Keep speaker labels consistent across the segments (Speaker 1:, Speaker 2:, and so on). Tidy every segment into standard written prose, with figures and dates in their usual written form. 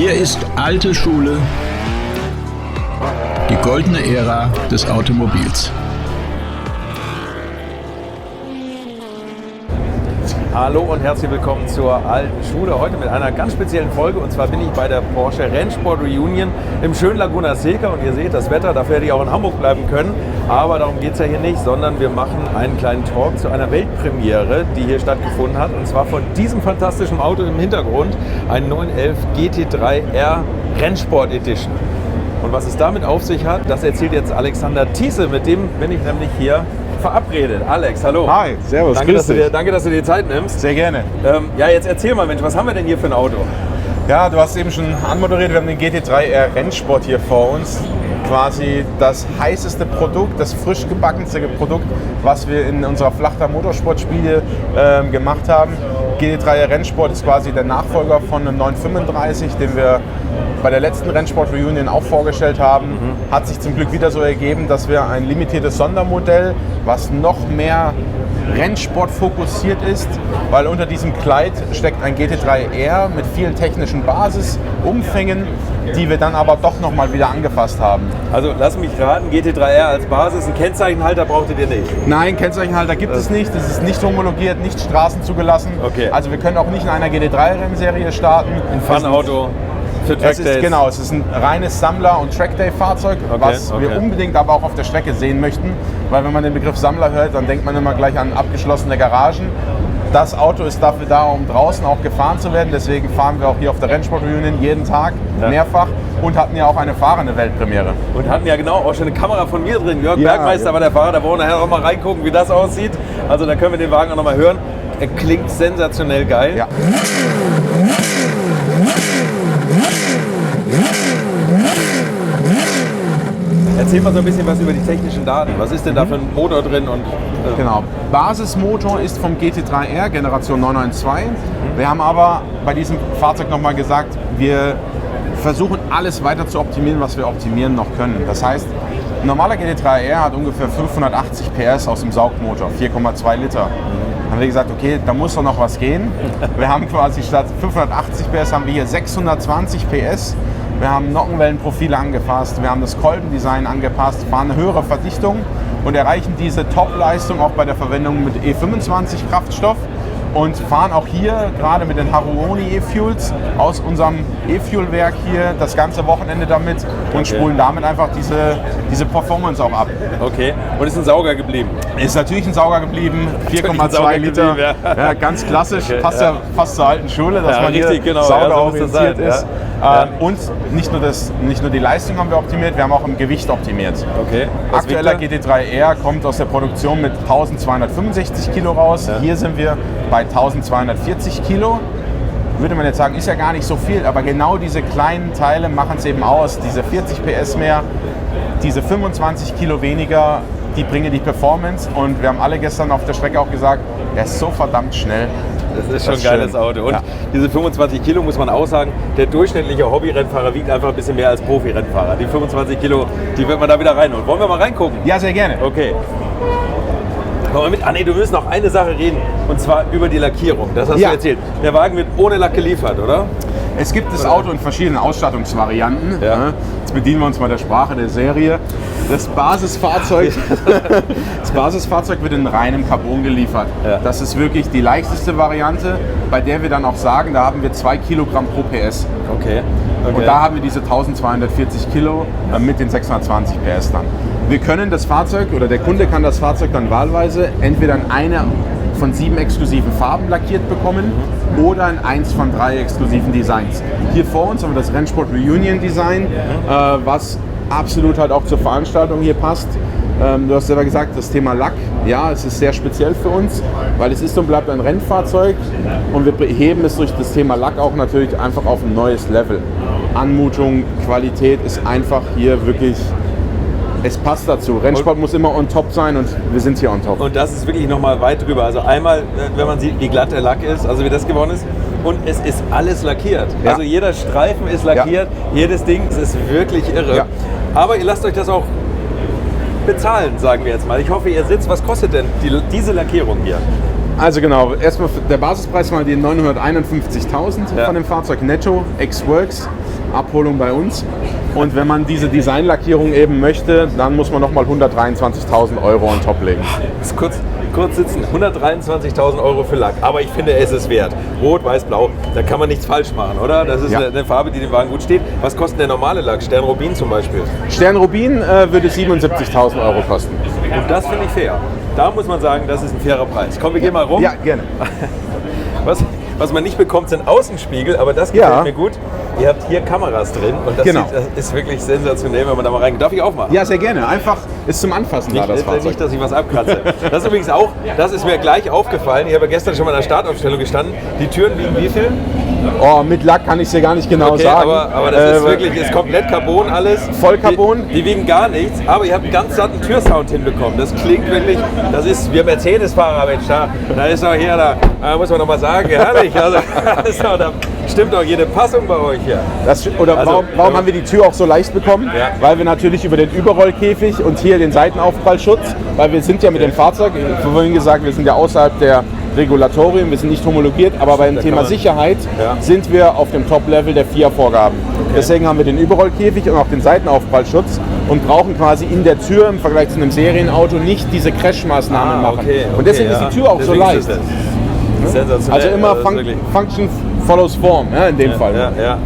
Speaker 1: Hier ist alte Schule, die goldene Ära des Automobils.
Speaker 2: Hallo und herzlich willkommen zur alten Schule. Heute mit einer ganz speziellen Folge, und zwar bin ich bei der Porsche Rennsport Reunion im schönen Laguna Seca und ihr seht das Wetter, dafür hätte ich auch in Hamburg bleiben können, aber darum geht es ja hier nicht, sondern wir machen einen kleinen Talk zu einer Weltpremiere, die hier stattgefunden hat, und zwar von diesem fantastischen Auto im Hintergrund, ein 911 GT3R Rennsport Edition. Und was es damit auf sich hat, das erzählt jetzt Alexander Thiesse, mit dem bin ich nämlich hier verabredet. Alex, hallo.
Speaker 3: Hi, servus,
Speaker 2: danke, dass du dir die Zeit nimmst.
Speaker 3: Sehr gerne.
Speaker 2: Ja, jetzt erzähl mal, Mensch, was haben wir denn hier für ein Auto?
Speaker 3: Ja, du hast eben schon anmoderiert, wir haben den GT3R Rennsport hier vor uns. Quasi das heißeste Produkt, das frisch gebackenste Produkt, was wir in unserer Flachdach Motorsportspiele gemacht haben. GT3R Rennsport ist quasi der Nachfolger von einem 935, den wir bei der letzten Rennsport Reunion auch vorgestellt haben. Hat sich zum Glück wieder so ergeben, dass wir ein limitiertes Sondermodell, was noch mehr Rennsport fokussiert ist, weil unter diesem Kleid steckt ein GT3R mit vielen technischen Basisumfängen, die wir dann aber doch nochmal wieder angefasst haben.
Speaker 2: Also lass mich raten, GT3R als Basis, einen Kennzeichenhalter brauchtet ihr nicht?
Speaker 3: Nein, Kennzeichenhalter gibt es nicht, das ist nicht homologiert, nicht straßenzugelassen.
Speaker 2: Okay.
Speaker 3: Also wir können auch nicht in einer GT3-Rennserie starten.
Speaker 2: Ein Fun-Auto für Trackdays?
Speaker 3: Genau, es ist ein reines Sammler- und Trackday-Fahrzeug, was wir unbedingt aber auch auf der Strecke sehen möchten, weil wenn man den Begriff Sammler hört, dann denkt man immer gleich an abgeschlossene Garagen. Das Auto ist dafür da, um draußen auch gefahren zu werden, deswegen fahren wir auch hier auf der Rennsport Reunion jeden Tag, mehrfach, und hatten ja auch eine fahrende Weltpremiere.
Speaker 2: Und hatten ja genau auch schon eine Kamera von mir drin. Jörg Bergmeister war der Fahrer, da wollen wir nachher auch mal reingucken, wie das aussieht. Also da können wir den Wagen auch noch mal hören. Er klingt sensationell geil.
Speaker 3: Ja.
Speaker 2: Erzähl mal so ein bisschen was über die technischen Daten. Was ist denn da für ein Motor drin? Und,
Speaker 3: Genau. Basismotor ist vom GT3R Generation 992. Wir haben aber bei diesem Fahrzeug nochmal gesagt, wir versuchen alles weiter zu optimieren, was wir optimieren noch können. Das heißt, ein normaler GT3R hat ungefähr 580 PS aus dem Saugmotor, 4,2 Liter. Dann haben wir gesagt, okay, da muss doch noch was gehen. Wir haben quasi statt 580 PS haben wir hier 620 PS. Wir haben Nockenwellenprofile angepasst, wir haben das Kolbendesign angepasst, fahren eine höhere Verdichtung und erreichen diese Top-Leistung auch bei der Verwendung mit E25 Kraftstoff und fahren auch hier gerade mit den Haruoni E-Fuels aus unserem E-Fuel-Werk hier das ganze Wochenende damit und spulen damit einfach diese Performance auch ab.
Speaker 2: Okay, und ist ein Sauger geblieben?
Speaker 3: Ist natürlich ein Sauger geblieben, 4,2 Liter, ja, ganz klassisch, passt ja fast zur alten Schule, dass man
Speaker 2: richtig,
Speaker 3: hier saugerorientiert ist. Und nicht nur die Leistung haben wir optimiert, wir haben auch im Gewicht optimiert.
Speaker 2: Okay.
Speaker 3: Aktueller GT3R kommt aus der Produktion mit 1265 Kilo raus. Ja. Hier sind wir bei 1240 Kilo. Würde man jetzt sagen, ist ja gar nicht so viel, aber genau diese kleinen Teile machen es eben aus. Diese 40 PS mehr, diese 25 Kilo weniger, die bringen die Performance. Und wir haben alle gestern auf der Strecke auch gesagt, er ist so verdammt schnell.
Speaker 2: Das ist schon ein geiles Auto. Und diese 25 Kilo muss man auch sagen, der durchschnittliche Hobbyrennfahrer wiegt einfach ein bisschen mehr als Profi-Rennfahrer. Die 25 Kilo, die wird man da wieder reinholen. Wollen wir mal reingucken?
Speaker 3: Ja, sehr gerne.
Speaker 2: Okay. Komm mal mit. Nee, du willst noch eine Sache reden, und zwar über die Lackierung. Das hast du erzählt. Der Wagen wird ohne Lack geliefert, oder?
Speaker 3: Es gibt das Auto in verschiedenen Ausstattungsvarianten.
Speaker 2: Ja.
Speaker 3: Jetzt bedienen wir uns mal der Sprache der Serie. Das Basisfahrzeug wird in reinem Carbon geliefert. Ja. Das ist wirklich die leichteste Variante, bei der wir dann auch sagen, da haben wir 2 Kilogramm pro PS.
Speaker 2: Okay.
Speaker 3: Und da haben wir diese 1240 Kilo mit den 620 PS dann. Wir können das Fahrzeug, oder der Kunde kann das Fahrzeug dann wahlweise entweder in einer von 7 exklusiven Farben lackiert bekommen oder in 1 von 3 exklusiven Designs. Hier vor uns haben wir das Rennsport Reunion Design, was absolut halt auch zur Veranstaltung hier passt. Du hast selber gesagt, das Thema Lack, ja, es ist sehr speziell für uns, weil es ist und bleibt ein Rennfahrzeug und wir heben es durch das Thema Lack auch natürlich einfach auf ein neues Level. Anmutung, Qualität ist einfach hier wirklich, es passt dazu. Rennsport muss immer on top sein und wir sind hier on top.
Speaker 2: Und das ist wirklich nochmal weit drüber. Also einmal, wenn man sieht, wie glatt der Lack ist, also wie das geworden ist. Und es ist alles lackiert. Ja. Also jeder Streifen ist lackiert, jedes Ding, es ist wirklich irre. Ja. Aber ihr lasst euch das auch bezahlen, sagen wir jetzt mal. Ich hoffe, ihr sitzt. Was kostet denn diese Lackierung hier?
Speaker 3: Also genau, erstmal der Basispreis war die 951.000 von dem Fahrzeug netto, ex-Works. Abholung bei uns. Und wenn man diese Designlackierung eben möchte, dann muss man nochmal 123.000 Euro on top legen.
Speaker 2: Das ist kurz sitzen, 123.000 Euro für Lack, aber ich finde, es ist wert. Rot, Weiß, Blau, da kann man nichts falsch machen, oder? Das ist eine Farbe, die dem Wagen gut steht. Was kostet der normale Lack? Sternrubin zum Beispiel?
Speaker 3: Sternrubin würde 77.000 Euro kosten.
Speaker 2: Und das finde ich fair. Da muss man sagen, das ist ein fairer Preis. Komm, wir gehen mal rum.
Speaker 3: Ja, gerne.
Speaker 2: Was man nicht bekommt, sind Außenspiegel, aber das gefällt mir gut. Ihr habt hier Kameras drin und das ist wirklich sensationell, wenn man da mal reingeht. Darf ich aufmachen?
Speaker 3: Ja, sehr gerne. Einfach ist zum Anfassen da das Fahrzeug.
Speaker 2: Nicht, dass ich was abkratze. Das ist übrigens auch, das ist mir gleich aufgefallen. Ich habe gestern schon mal in der Startaufstellung gestanden. Die Türen wiegen wie viel?
Speaker 3: Oh, mit Lack kann ich es dir gar nicht genau sagen.
Speaker 2: Aber das ist wirklich, ist komplett Carbon alles.
Speaker 3: Voll Carbon.
Speaker 2: Die wiegen gar nichts, aber ihr habt einen ganz satten Türsound hinbekommen. Das klingt wirklich, das ist, wir Mercedes-Fahrer, Mensch, da ist doch hier, da muss man noch mal sagen, herrlich. Also, da stimmt doch jede Passung bei euch hier.
Speaker 3: Warum haben wir die Tür auch so leicht bekommen? Ja. Weil wir natürlich über den Überrollkäfig und hier den Seitenaufprallschutz, weil wir sind ja mit dem Fahrzeug, vorhin gesagt, wir sind ja außerhalb der Regulatorien, wir sind nicht homologiert, aber beim Thema Sicherheit sind wir auf dem Top-Level der FIA-Vorgaben. Okay. Deswegen haben wir den Überrollkäfig und auch den Seitenaufprallschutz und brauchen quasi in der Tür im Vergleich zu einem Serienauto nicht diese Crash-Maßnahmen machen. Und deswegen ist die Tür auch so leicht.
Speaker 2: Sensationell.
Speaker 3: Also immer Function follows Form, in dem Fall.
Speaker 2: Ja.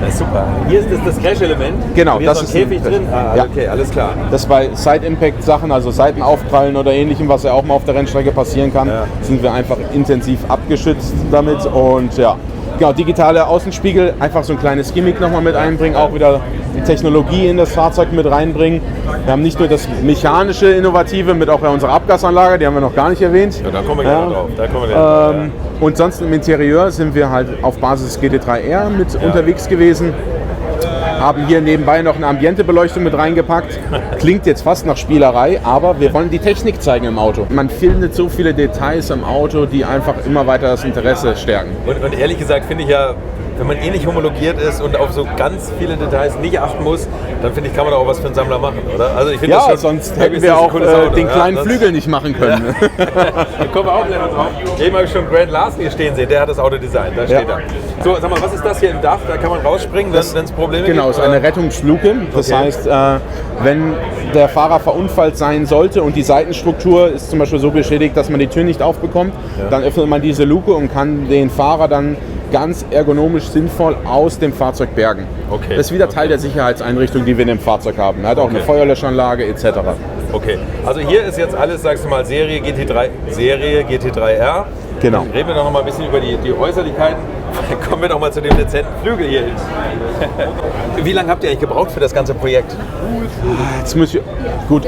Speaker 2: Das ist super. Hier ist das Crash-Element.
Speaker 3: Genau,
Speaker 2: das ist ein Käfig drin. Okay, alles klar.
Speaker 3: Das bei Side-Impact-Sachen, also Seitenaufprallen oder ähnlichem, was ja auch mal auf der Rennstrecke passieren kann, sind wir einfach intensiv abgeschützt damit. Und ja, genau, digitale Außenspiegel, einfach so ein kleines Gimmick nochmal mit einbringen, auch wieder die Technologie in das Fahrzeug mit reinbringen. Wir haben nicht nur das mechanische Innovative mit auch unserer Abgasanlage, die haben wir noch gar nicht erwähnt.
Speaker 2: Ja, da kommen wir gerne drauf.
Speaker 3: Und sonst im Interieur sind wir halt auf Basis GT3R mit unterwegs gewesen. Haben hier nebenbei noch eine Ambientebeleuchtung mit reingepackt. Klingt jetzt fast nach Spielerei, aber wir wollen die Technik zeigen im Auto. Man findet so viele Details im Auto, die einfach immer weiter das Interesse stärken.
Speaker 2: Und ehrlich gesagt finde ich ja, wenn man nicht homologiert ist und auf so ganz viele Details nicht achten muss, dann finde ich, kann man da auch was für einen Sammler machen, oder? Also ich finde das schon,
Speaker 3: sonst hätten wir auch den kleinen Flügel nicht machen können.
Speaker 2: Da kommen wir auch gleich noch drauf. Eben habe ich schon Grant Larson hier stehen sehen, der hat das Auto designt, da steht er. So, sag mal, was ist das hier im Dach? Da kann man rausspringen, wenn es Probleme gibt?
Speaker 3: Genau, es ist eine Rettungsluke. Das heißt, wenn der Fahrer verunfallt sein sollte und die Seitenstruktur ist zum Beispiel so beschädigt, dass man die Tür nicht aufbekommt, dann öffnet man diese Luke und kann den Fahrer dann ganz ergonomisch sinnvoll aus dem Fahrzeug bergen. Okay. Das ist wieder Teil der Sicherheitseinrichtung, die wir in dem Fahrzeug haben. Er hat auch eine Feuerlöschanlage etc.
Speaker 2: Okay, also hier ist jetzt alles, sagst du mal, Serie GT3R.
Speaker 3: Genau.
Speaker 2: Dann reden wir noch mal ein bisschen über die Äußerlichkeiten. Dann kommen wir noch mal zu dem dezenten Flügel hier hin. Wie lange habt ihr eigentlich gebraucht für das ganze Projekt?
Speaker 3: Jetzt muss ich, gut,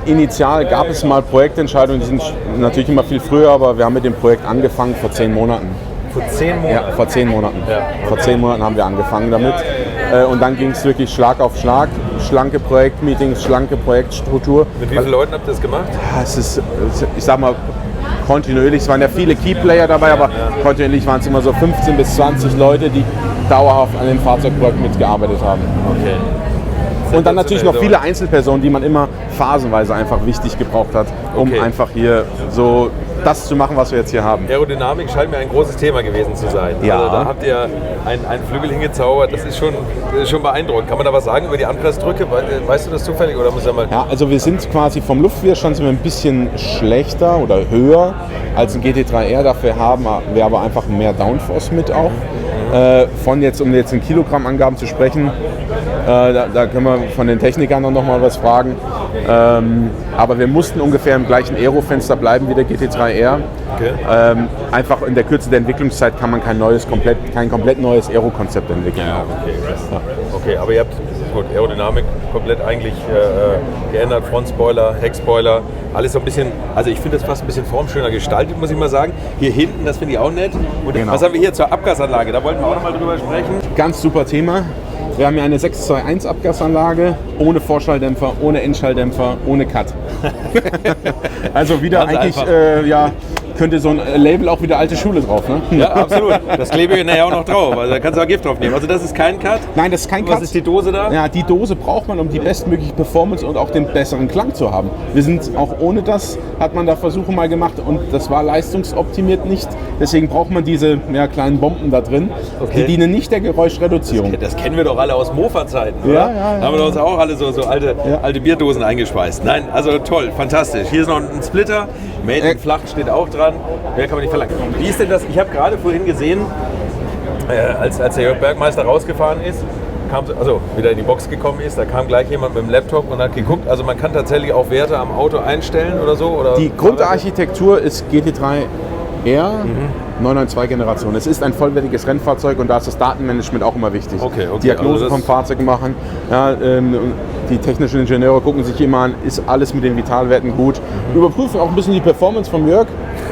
Speaker 3: initial gab es mal Projektentscheidungen, die sind natürlich immer viel früher, aber wir haben mit dem Projekt angefangen vor 10 Monaten.
Speaker 2: Vor 10 Monaten?
Speaker 3: Ja, vor 10 Monaten.
Speaker 2: Ja.
Speaker 3: Vor 10 Monaten haben wir angefangen damit. Und dann ging es wirklich Schlag auf Schlag. Schlanke Projektmeetings, schlanke Projektstruktur.
Speaker 2: Mit wie vielen Leuten habt ihr das gemacht?
Speaker 3: Es ist, ich sag mal, kontinuierlich. Es waren ja viele Keyplayer dabei, aber kontinuierlich waren es immer so 15 bis 20 Leute, die dauerhaft an dem Fahrzeugprojekt mitgearbeitet haben.
Speaker 2: Okay.
Speaker 3: Und dann natürlich noch viele Einzelpersonen, die man immer phasenweise einfach wichtig gebraucht hat, um einfach hier so das zu machen, was wir jetzt hier haben.
Speaker 2: Aerodynamik scheint mir ein großes Thema gewesen zu sein.
Speaker 3: Ja.
Speaker 2: Also da habt ihr einen Flügel hingezaubert, das ist schon beeindruckend. Kann man da was sagen über die Anpressdrücke? Weißt du das zufällig? Oder muss mal
Speaker 3: ja, also wir sind quasi vom Luftwiderstand sind wir ein bisschen schlechter oder höher als ein GT3R. Dafür haben wir aber einfach mehr Downforce mit auch. Von jetzt, um jetzt in Kilogrammangaben zu sprechen, da können wir von den Technikern noch mal was fragen. Aber wir mussten ungefähr im gleichen Aerofenster bleiben wie der GT3R. Okay. Einfach in der Kürze der Entwicklungszeit kann man kein komplett neues Aero-Konzept entwickeln.
Speaker 2: Ja, okay, aber ihr habt Aerodynamik komplett eigentlich geändert, Frontspoiler, Heckspoiler, alles so ein bisschen, also ich finde das fast ein bisschen formschöner gestaltet, muss ich mal sagen. Hier hinten, das finde ich auch nett. Und was haben wir hier zur Abgasanlage? Da wollten wir auch noch mal drüber sprechen.
Speaker 3: Ganz super Thema. Wir haben hier eine 621 Abgasanlage, ohne Vorschalldämpfer, ohne Endschalldämpfer, ohne Cut. Also wieder ganz eigentlich könnte so ein Label auch wieder alte Schule drauf, ne?
Speaker 2: Ja, absolut. Das klebe ich nachher auch noch drauf. Also da kannst du auch Gift drauf nehmen. Also das ist kein Cut.
Speaker 3: Nein, das ist kein Cut.
Speaker 2: Was ist die Dose da?
Speaker 3: Ja, die Dose braucht man, um die bestmögliche Performance und auch den besseren Klang zu haben. Wir sind auch ohne das, hat man da Versuche mal gemacht und das war leistungsoptimiert nicht. Deswegen braucht man diese kleinen Bomben da drin.
Speaker 2: Okay.
Speaker 3: Die dienen nicht der Geräuschreduzierung.
Speaker 2: Das kennen wir doch alle aus Mofa-Zeiten, oder?
Speaker 3: Ja.
Speaker 2: Da haben wir uns auch alle so alte Bierdosen eingeschweißt. Nein, also toll, fantastisch. Hier ist noch ein Splitter. Made in flach steht auch dran. Mehr kann man nicht verlangen. Wie ist denn das? Ich habe gerade vorhin gesehen, als der Jörg Bergmeister rausgefahren ist, wieder in die Box gekommen ist, da kam gleich jemand mit dem Laptop und hat geguckt. Also man kann tatsächlich auch Werte am Auto einstellen oder so? Oder
Speaker 3: die Grundarchitektur ist GT3R 992 Generation. Es ist ein vollwertiges Rennfahrzeug und da ist das Datenmanagement auch immer wichtig.
Speaker 2: Okay.
Speaker 3: Diagnose vom Fahrzeug machen. Ja, die technischen Ingenieure gucken sich immer an, ist alles mit den Vitalwerten gut. Überprüfen auch ein bisschen die Performance vom Jörg.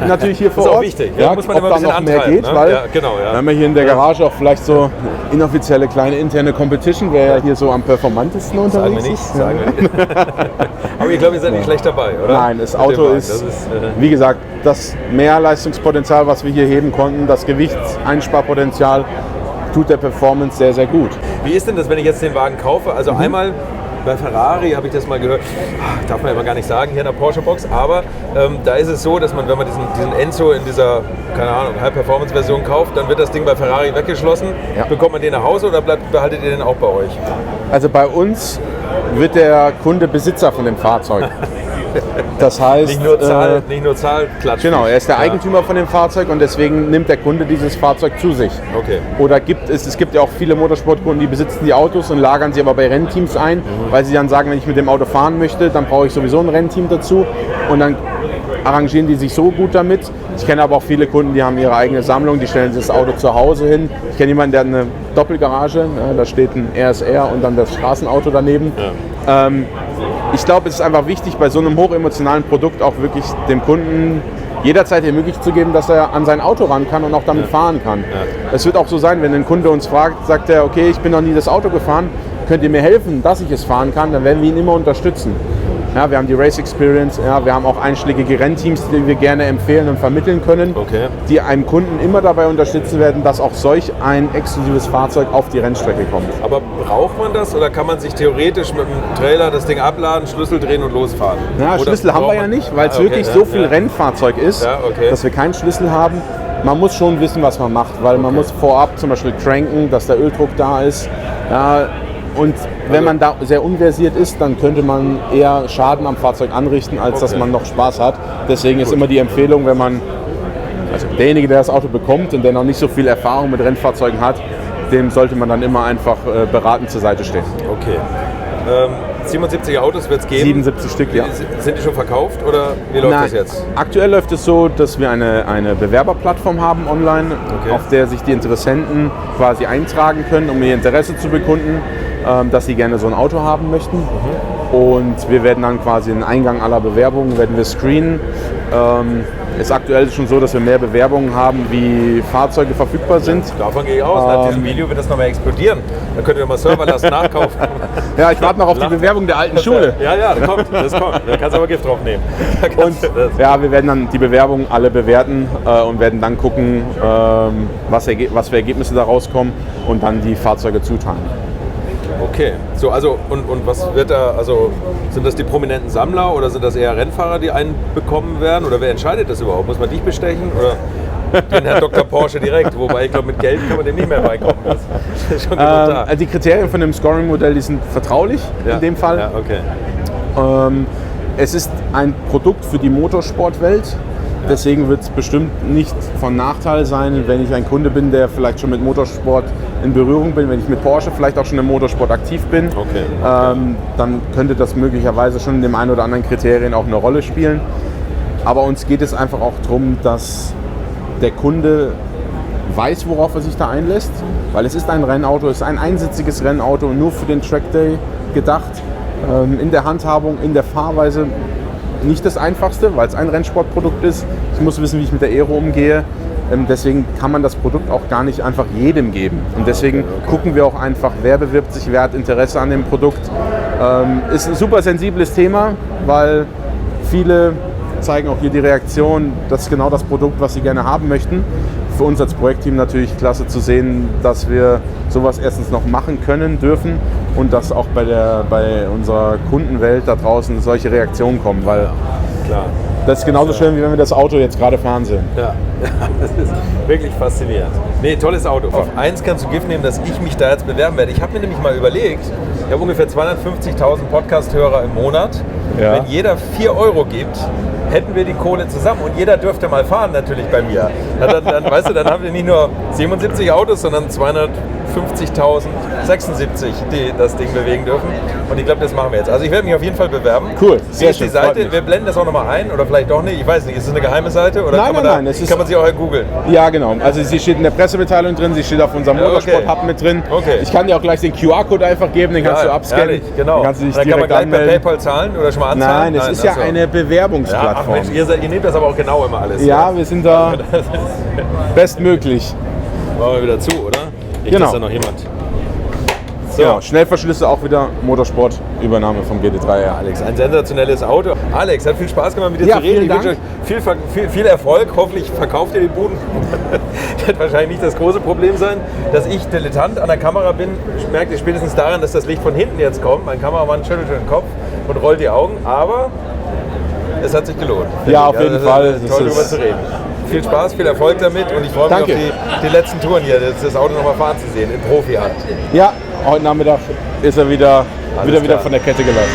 Speaker 3: Natürlich hier vor Ort.
Speaker 2: Das ist auch wichtig. Ja, muss man
Speaker 3: ob
Speaker 2: immer ein
Speaker 3: da
Speaker 2: bisschen
Speaker 3: noch mehr geht,
Speaker 2: ne?
Speaker 3: weil
Speaker 2: genau.
Speaker 3: wir haben ja hier in der Garage auch vielleicht so inoffizielle kleine interne Competition, wer ja hier so am performantesten unterwegs ist.
Speaker 2: Sagen wir nicht. Aber ich glaube, ihr seid nicht schlecht dabei, oder?
Speaker 3: Nein, das Auto ist, wie gesagt, das Mehrleistungspotenzial, was wir hier heben konnten, das Gewichtseinsparpotenzial tut der Performance sehr, sehr gut.
Speaker 2: Wie ist denn das, wenn ich jetzt den Wagen kaufe? Also einmal bei Ferrari habe ich das mal gehört, darf man immer gar nicht sagen hier in der Porsche-Box, aber da ist es so, dass man, wenn man diesen Enzo in dieser, keine Ahnung, High-Performance-Version kauft, dann wird das Ding bei Ferrari weggeschlossen. Ja. Bekommt man den nach Hause oder behaltet ihr den auch bei euch?
Speaker 3: Also bei uns wird der Kunde Besitzer von dem Fahrzeug. Das heißt,
Speaker 2: nicht nur Zahlklatsch.
Speaker 3: Genau, er ist der Eigentümer von dem Fahrzeug und deswegen nimmt der Kunde dieses Fahrzeug zu sich.
Speaker 2: Okay.
Speaker 3: Oder es gibt ja auch viele Motorsportkunden, die besitzen die Autos und lagern sie aber bei Rennteams ein, weil sie dann sagen, wenn ich mit dem Auto fahren möchte, dann brauche ich sowieso ein Rennteam dazu und dann arrangieren die sich so gut damit. Ich kenne aber auch viele Kunden, die haben ihre eigene Sammlung, die stellen sich das Auto zu Hause hin. Ich kenne jemanden, der hat eine Doppelgarage, da steht ein RSR und dann das Straßenauto daneben. Ja. Ich glaube, es ist einfach wichtig, bei so einem hochemotionalen Produkt auch wirklich dem Kunden jederzeit die Möglichkeit zu geben, dass er an sein Auto ran kann und auch damit fahren kann. Ja. Es wird auch so sein, wenn ein Kunde uns fragt, sagt er, okay, ich bin noch nie das Auto gefahren, könnt ihr mir helfen, dass ich es fahren kann, dann werden wir ihn immer unterstützen. Ja, wir haben die Race Experience, wir haben auch einschlägige Rennteams, die wir gerne empfehlen und vermitteln können, die einem Kunden immer dabei unterstützen werden, dass auch solch ein exklusives Fahrzeug auf die Rennstrecke kommt.
Speaker 2: Aber braucht man das oder kann man sich theoretisch mit dem Trailer das Ding abladen, Schlüssel drehen und losfahren?
Speaker 3: Ja, Schlüssel haben wir ja nicht, weil es wirklich so viel Rennfahrzeug ist, dass wir keinen Schlüssel haben. Man muss schon wissen, was man macht, weil man muss vorab zum Beispiel cranken, dass der Öldruck da ist. Ja, und wenn man da sehr unversiert ist, dann könnte man eher Schaden am Fahrzeug anrichten, als dass man noch Spaß hat. Deswegen ist immer die Empfehlung, wenn man, also derjenige, der das Auto bekommt und der noch nicht so viel Erfahrung mit Rennfahrzeugen hat, dem sollte man dann immer einfach beratend zur Seite stehen.
Speaker 2: Okay. 77 Autos wird es geben.
Speaker 3: 77 Stück, ja.
Speaker 2: Sind die schon verkauft oder wie läuft das jetzt?
Speaker 3: Aktuell läuft es so, dass wir eine Bewerberplattform haben online, auf der sich die Interessenten quasi eintragen können, um ihr Interesse zu bekunden, dass sie gerne so ein Auto haben möchten. Und wir werden dann quasi den Eingang aller Bewerbungen werden wir screenen. Ist aktuell schon so, dass wir mehr Bewerbungen haben, wie Fahrzeuge verfügbar sind.
Speaker 2: Davon gehe ich aus. Nach diesem Video wird das nochmal explodieren. Dann könnt ihr mal Serverlast nachkaufen.
Speaker 3: Ja, ich warte noch auf die Bewerbung der alten Schule.
Speaker 2: Ja, das kommt. Da kannst du aber Gift drauf nehmen.
Speaker 3: Und ja, wir werden dann die Bewerbungen alle bewerten und werden dann gucken, was für Ergebnisse da rauskommen und dann die Fahrzeuge zuteilen.
Speaker 2: Okay, so also und was wird da, also sind das die prominenten Sammler oder sind das eher Rennfahrer, die einen bekommen werden oder wer entscheidet das überhaupt? Muss man dich bestechen oder den Herrn Dr. Porsche direkt? Wobei ich glaube, mit Geld kann man dem nicht mehr reinkommen. Das ist schon genug da.
Speaker 3: Also die Kriterien von dem Scoring-Modell, die sind vertraulich in dem Fall.
Speaker 2: Ja, okay.
Speaker 3: Es ist ein Produkt für die Motorsportwelt. Deswegen wird es bestimmt nicht von Nachteil sein, wenn ich ein Kunde bin, der vielleicht schon mit Motorsport in Berührung bin, wenn ich mit Porsche vielleicht auch schon im Motorsport aktiv bin, dann könnte das möglicherweise schon in dem einen oder anderen Kriterien auch eine Rolle spielen. Aber uns geht es einfach auch darum, dass der Kunde weiß, worauf er sich da einlässt, weil es ist ein Rennauto, es ist ein einsitziges Rennauto, nur für den Track Day gedacht, in der Handhabung, in der Fahrweise. Nicht das Einfachste, weil es ein Rennsportprodukt ist. Ich muss wissen, wie ich mit der Aero umgehe. Deswegen kann man das Produkt auch gar nicht einfach jedem geben. Und deswegen gucken wir auch einfach, wer bewirbt sich, wer hat Interesse an dem Produkt. Ist ein super sensibles Thema, weil viele zeigen auch hier die Reaktion, das ist genau das Produkt, was sie gerne haben möchten. Für uns als Projektteam natürlich klasse zu sehen, dass wir sowas erstens noch machen können, dürfen und dass auch bei unserer Kundenwelt da draußen solche Reaktionen kommen, weil
Speaker 2: Klar.
Speaker 3: das ist genauso schön, wie wenn wir das Auto jetzt gerade fahren sehen.
Speaker 2: Ja, das ist wirklich faszinierend. Nee, tolles Auto. Auf eins kannst du Gift nehmen, dass ich mich da jetzt bewerben werde. Ich habe mir nämlich mal überlegt, ich habe ungefähr 250.000 Podcast-Hörer im Monat.
Speaker 3: Ja.
Speaker 2: Wenn jeder 4 Euro gibt, hätten wir die Kohle zusammen und jeder dürfte mal fahren natürlich bei mir. Dann weißt du, dann haben wir nicht nur 77 Autos, sondern 250.076, die das Ding bewegen dürfen. Und ich glaube, das machen wir jetzt. Also ich werde mich auf jeden Fall bewerben.
Speaker 3: Cool,
Speaker 2: Wie
Speaker 3: sehr
Speaker 2: ist die
Speaker 3: schön, freut
Speaker 2: Seite?
Speaker 3: mich.
Speaker 2: Wir blenden das auch nochmal ein oder vielleicht doch nicht. Ich weiß nicht, ist es eine geheime Seite? Oder
Speaker 3: Nein,
Speaker 2: kann man
Speaker 3: nein, es ist-
Speaker 2: kann man sie auch googeln?
Speaker 3: Ja, genau. Also sie steht in der Pressemitteilung drin, sie steht auf unserem
Speaker 2: Ja, okay.
Speaker 3: Motorsport-Hub mit drin.
Speaker 2: Okay.
Speaker 3: Ich kann dir auch gleich den QR-Code einfach geben, den kannst du abscannen.
Speaker 2: Ehrlich, genau.
Speaker 3: Dann kannst du dich
Speaker 2: dann kann man
Speaker 3: direkt
Speaker 2: gleich per
Speaker 3: anmelden.
Speaker 2: PayPal zahlen oder schon mal anzahlen?
Speaker 3: Nein, es ist ja
Speaker 2: achso.
Speaker 3: eine
Speaker 2: Ja, ach
Speaker 3: Bewerbungsplattform.
Speaker 2: Mensch, ihr nehmt das aber auch genau immer alles.
Speaker 3: Ja, wir sind da bestmöglich.
Speaker 2: Machen wir wieder zu, oder? Nicht,
Speaker 3: Genau.
Speaker 2: dass da noch jemand... So,
Speaker 3: Genau, Schnellverschlüsse auch wieder Motorsport-Übernahme vom GT3R.
Speaker 2: Alex, ein sensationelles Auto. Alex, hat viel Spaß gemacht, mit dir
Speaker 3: Ja,
Speaker 2: zu reden.
Speaker 3: vielen
Speaker 2: Ich wünsche
Speaker 3: Dank.
Speaker 2: euch viel Erfolg. Hoffentlich verkauft ihr die Buden. Das wird wahrscheinlich nicht das große Problem sein. Dass ich Dilettant an der Kamera bin, merkt ihr spätestens daran, dass das Licht von hinten jetzt kommt. Mein Kameramann schüttelt den Kopf und rollt die Augen. Aber es hat sich gelohnt.
Speaker 3: Ja, auf jeden
Speaker 2: das
Speaker 3: Fall.
Speaker 2: Ist toll, darüber zu reden. Viel Spaß, viel Erfolg damit und ich freue mich
Speaker 3: Danke.
Speaker 2: auf die letzten Touren hier, das Auto nochmal fahren zu sehen, in Profi-Hand.
Speaker 3: Ja, heute Nachmittag ist er wieder
Speaker 2: klar.
Speaker 3: von der Kette gelassen.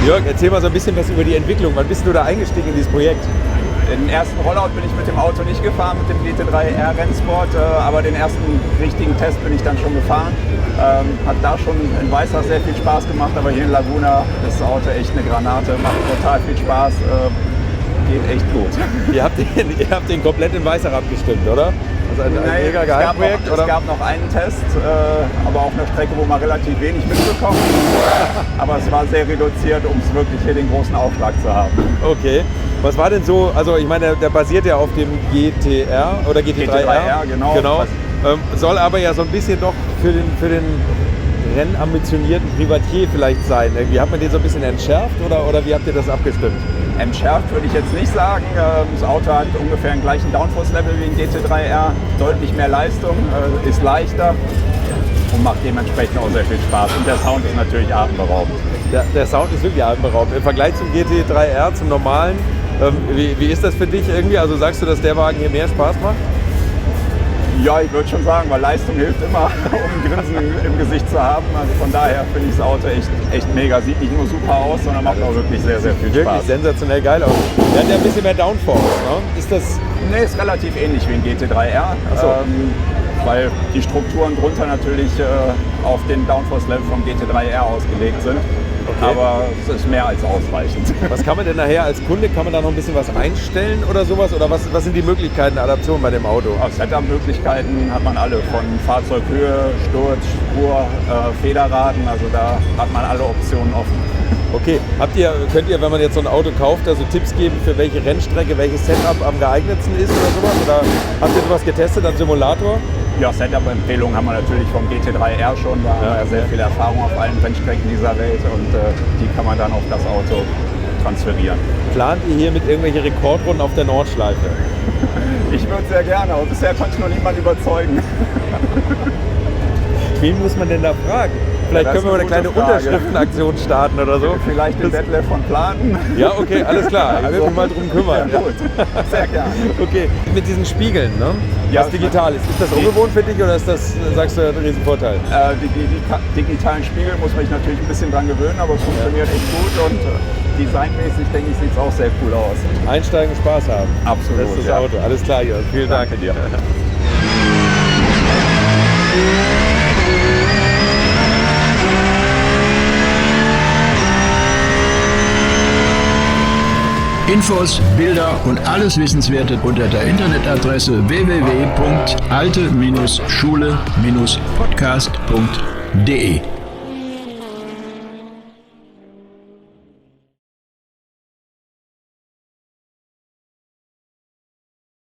Speaker 2: Jörg, erzähl mal so ein bisschen was über die Entwicklung. Wann bist du da eingestiegen in dieses Projekt?
Speaker 4: Den ersten Rollout bin ich mit dem Auto nicht gefahren, mit dem GT3R Rennsport, aber den ersten richtigen Test bin ich dann schon gefahren. Hat da schon in Weißach sehr viel Spaß gemacht, aber hier in Laguna ist das Auto echt eine Granate, macht total viel Spaß, geht echt gut.
Speaker 2: Ihr habt den komplett in Weißach abgestimmt, oder? Also ein mega Geheimprojekt,
Speaker 4: es gab noch einen Test, aber auf einer Strecke, wo man relativ wenig mitbekommt. Aber es war sehr reduziert, um es wirklich hier den großen Aufschlag zu haben.
Speaker 2: Okay. Was war denn so, also ich meine, der basiert ja auf dem GTR oder GT3R.
Speaker 4: GT3R, genau.
Speaker 2: Soll aber ja so ein bisschen doch für den rennambitionierten Privatier vielleicht sein. Irgendwie hat man den so ein bisschen entschärft oder wie habt ihr das abgestimmt?
Speaker 4: Entschärft würde ich jetzt nicht sagen. Das Auto hat ungefähr den gleichen Downforce-Level wie ein GT3R, deutlich mehr Leistung, ist leichter und macht dementsprechend auch sehr viel Spaß. Und der Sound ist natürlich atemberaubend.
Speaker 2: Der Sound ist wirklich atemberaubend. Im Vergleich zum GT3R, zum normalen, wie ist das für dich irgendwie? Also sagst du, dass der Wagen hier mehr Spaß macht?
Speaker 4: Ja, ich würde schon sagen, weil Leistung hilft immer, um ein Grinsen im Gesicht zu haben. Also von daher finde ich das Auto echt mega. Sieht nicht nur super aus, sondern macht auch wirklich sehr, sehr viel
Speaker 2: Wirklich
Speaker 4: Spaß.
Speaker 2: sensationell geil aus. Der hat ja ein bisschen mehr Downforce, ne? Ist das...
Speaker 4: Nee, ist relativ ähnlich wie ein GT3R.
Speaker 2: so.
Speaker 4: Weil die Strukturen drunter natürlich auf den Downforce-Level vom GT3R ausgelegt sind.
Speaker 2: Okay.
Speaker 4: Aber es ist mehr als ausreichend.
Speaker 2: Was kann man denn nachher als Kunde, kann man da noch ein bisschen was einstellen oder sowas? Oder was sind die Möglichkeiten der Adaption bei dem Auto?
Speaker 4: Setup-Möglichkeiten hat man alle, von Fahrzeughöhe, Sturz, Spur, Federraden, also da hat man alle Optionen offen.
Speaker 2: Okay, könnt ihr, wenn man jetzt so ein Auto kauft, also Tipps geben, für welche Rennstrecke, welches Setup am geeignetsten ist oder sowas? Oder habt ihr sowas getestet, ein Simulator?
Speaker 4: Ja, Setup-Empfehlungen haben wir natürlich vom GT3R schon. Da haben wir ja sehr viel Erfahrung auf allen Rennstrecken dieser Welt und die kann man dann auf das Auto transferieren.
Speaker 2: Plant ihr hier mit irgendwelche Rekordrunden auf der Nordschleife?
Speaker 4: Ich würde sehr gerne, aber bisher konnte ich noch niemanden überzeugen.
Speaker 2: Wen muss man denn da fragen? Vielleicht können wir mal eine kleine Unterschriftenaktion starten oder so.
Speaker 4: Vielleicht den Detlef von Platen.
Speaker 2: Ja, okay, alles klar. Ich will mich mal drum kümmern.
Speaker 4: Ja, gut. Sehr gerne.
Speaker 2: Okay, mit diesen Spiegeln, ne?
Speaker 4: Ja,
Speaker 2: was digital ist. Ist das ungewohnt für dich oder ist das, sagst du, ein Riesenvorteil?
Speaker 4: Die digitalen Spiegel muss man sich natürlich ein bisschen dran gewöhnen, aber es funktioniert echt gut und designmäßig, denke ich, sieht es auch sehr cool aus.
Speaker 2: Einsteigen, Spaß haben.
Speaker 4: Absolut.
Speaker 2: Das ist das Auto. Alles klar, Jörg. Vielen Dank.
Speaker 4: Danke dir.
Speaker 1: Infos, Bilder und alles Wissenswerte unter der Internetadresse www.alte-schule-podcast.de